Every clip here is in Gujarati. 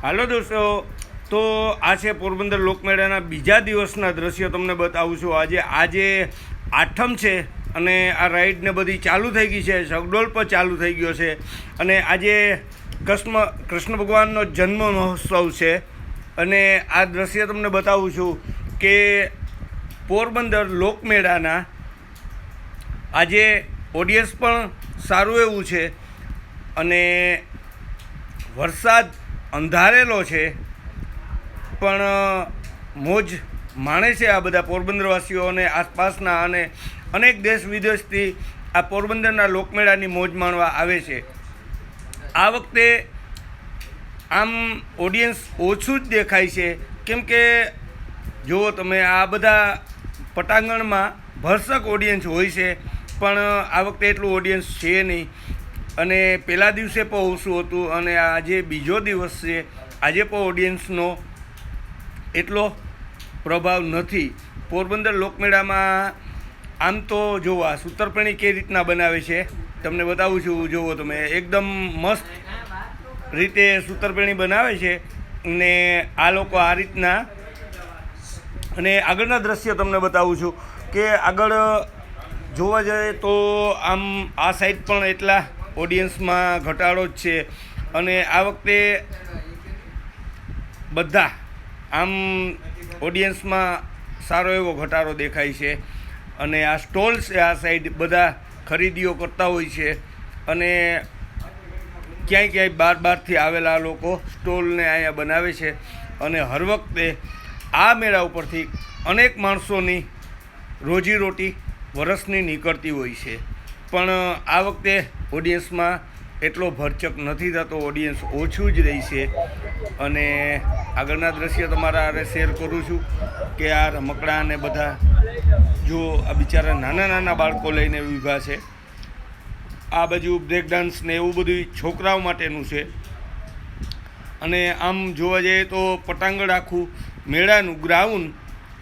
હાલો દોસ્તો, તો આ છે પોરબંદર લોકમેળાના બીજા દિવસના દ્રશ્યો તમને બતાવું છું. આજે આઠમ છે અને આ રાઈડ ને બધી ચાલુ થઈ ગઈ છે. ચકડોળ પર ચાલુ થઈ ગયો છે અને આજે કૃષ્ણ ભગવાનનો જન્મ મહોત્સવ છે. અને આ દ્રશ્ય તમને બતાવું છું કે પોરબંદર લોકમેળાના આજે ઓડિયન્સ પણ સારું એવું છે અને વરસાદ અંધારેલો છે પણ મોજ માણે છે આ બધા પોરબંદરવાસીઓ અને આસપાસના અને અનેક દેશ વિદેશથી આ પોરબંદરના લોકમેળાની મોજ માણવા આવે છે. આ વખતે આમ ઓડિયન્સ ઓછું જ દેખાય છે, કેમ કે જુઓ તમે આ બધા પટાંગણમાં ભરસક ઓડિયન્સ હોય છે પણ આ વખતે એટલું ઓડિયન્સ છે નહીં. અને પહેલા દિવસે પણ ઓછું હતું અને આજે બીજો દિવસ છે, આજે પણ ઓડિયન્સનો એટલો પ્રભાવ નથી. પોરબંદર લોકમેળામાં આમ તો જુઓ આ સૂતરફેણી કઈ રીતના બનાવે છે તમને બતાવું છું. જુઓ તમે, એકદમ મસ્ત રીતે સૂતરફેણી બનાવે છે ને આ લોકો આ રીતના. અને આગળના દ્રશ્ય તમને બતાવું છું કે આગળ જોવા જઈએ તો આમ આ સાઈડ પણ એટલા ઓડિયન્સમાં ઘટાડો જ છે અને આ વખતે બધા આમ ઓડિયન્સમાં સારો એવો ઘટાડો દેખાય છે. અને આ સ્ટોલ છે, આ સાઈડ બધા ખરીદીઓ કરતા હોય છે અને ક્યાંય બહારથી આવેલા લોકો સ્ટોલને અહીંયા બનાવે છે. અને હર વખતે આ મેળા ઉપરથી અનેક માણસોની રોજીરોટી વરસની નીકળતી હોય છે પણ આ વખતે ઓડિયન્સમાં એટલો ભરચક નથી થતો, ઓડિયન્સ ઓછું જ રહી છે. અને આગળના દ્રશ્ય તમારા હારે શેર કરું છું કે આ રમકડા અને બધા જો આ બિચારા નાના નાના બાળકો લઈને ઊભા છે. આ બાજુ બ્રેક ડાન્સ ને એવું બધું છોકરાઓ માટેનું છે. અને આમ જોવા જઈએ તો પટાંગણ આખું મેળાનું ગ્રાઉન્ડ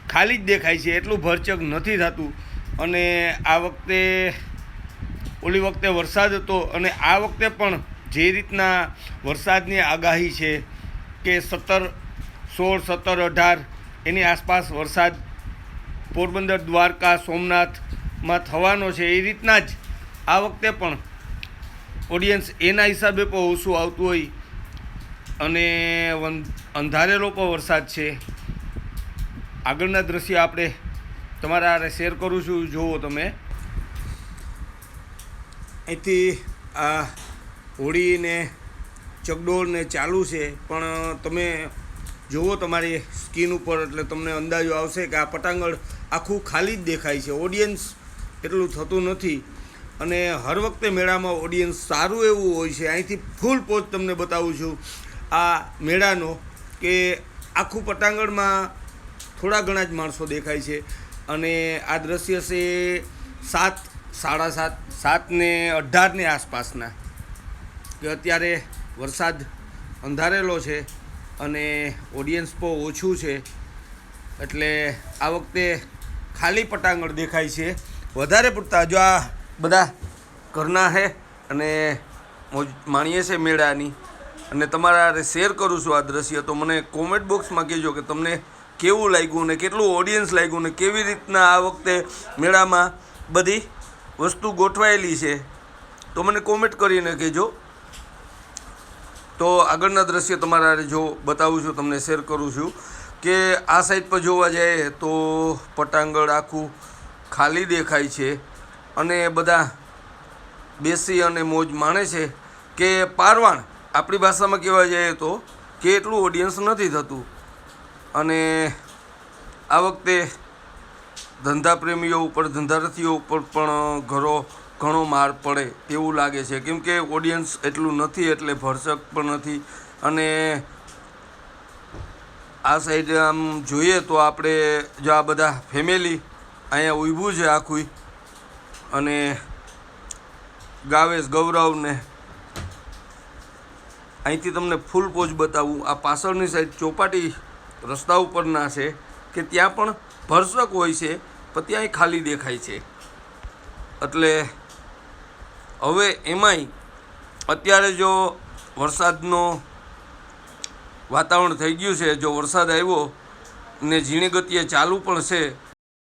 ખાલી જ દેખાય છે, એટલું ભરચક નથી થતું. અને આ વખતે ઓલી વખતે વરસાદ હતો અને આ વખતે પણ જે રીતના વરસાદની આગાહી છે કે 16, 17, 18 એની આસપાસ વરસાદ પોરબંદર, દ્વારકા, સોમનાથમાં થવાનો છે, એ રીતના જ આ વખતે પણ ઓડિયન્સ એના હિસાબે પણ ઓછું આવતું હોય અને અંધારેલો પણ વરસાદ છે. આગળના દ્રશ્ય આપણે તમારા હારે શેર કરું છું. જુઓ તમે, અહીંથી આ હોળીને ચકડોળને ચાલુ છે પણ તમે જુઓ તમારી સ્કીન ઉપર એટલે તમને અંદાજો આવશે કે આ પટાંગણ આખું ખાલી જ દેખાય છે, ઓડિયન્સ એટલું થતું નથી. અને હર વખતે મેળામાં ઓડિયન્સ સારું એવું હોય છે. અહીંથી ફૂલ પોચ તમને બતાવું છું આ મેળાનો કે આખું પટાંગણમાં થોડા ઘણા જ માણસો દેખાય છે. અને આ દ્રશ્ય છે 7, 7:30, 7:18 આસપાસના, કે અત્યારે વરસાદ અંધારેલો છે અને ઓડિયન્સ પણ ઓછું છે એટલે આ વખતે ખાલી પટાંગણ દેખાય છે વધારે પૂરતા. જો આ બધા ઘરના છે અને માણીએ છે મેળાની અને તમારા શેર કરું છું આ દ્રશ્ય. તો મને કોમેન્ટ બોક્સમાં કહેજો કે તમને કેવું લાગ્યું ને કેટલું ઓડિયન્સ લાગ્યું ને કેવી રીતના આ વખતે મેળામાં બધી વસ્તુ ગોઠવાયેલી છે, તો મને કોમેન્ટ કરીને કહેજો. તો આગળના દ્રશ્ય તમારા જો બતાવું છું, તમને શેર કરું છું કે આ સાઈડ પર જોવા જાય તો પટાંગણ આખું ખાલી દેખાય છે અને બધા બેસી અને મોજ માણે છે કે પારવાણ, આપણી ભાષામાં કહેવા જઈએ તો કે એટલું ઓડિયન્સ નથી થતું. અને આ વખતે ધંધા પ્રેમીઓ ઉપર, ધંધારથીઓ ઉપર પણ ઘણો માર પડે તેવું લાગે છે, કેમ કે ઓડિયન્સ એટલું નથી એટલે ભરસક પણ નથી. અને આ સાઈડ આમ જોઈએ તો આપણે જો આ બધા ફેમિલી અહીંયા ઊભું છે આખું અને ગાવેશ, ગૌરવને અહીંથી તમને ફૂલ પોચ બતાવું. આ પાછળની સાઈડ ચોપાટી રસ્તા ઉપરના છે કે ત્યાં પણ ભરસક હોય છે પણ ત્યાંય ખાલી દેખાય છે. એટલે હવે એમાંય અત્યારે જો વરસાદનો વાતાવરણ થઈ ગયું છે. જો વરસાદ આવ્યો ને ઝીણી ગતિએ ચાલુ પણ છે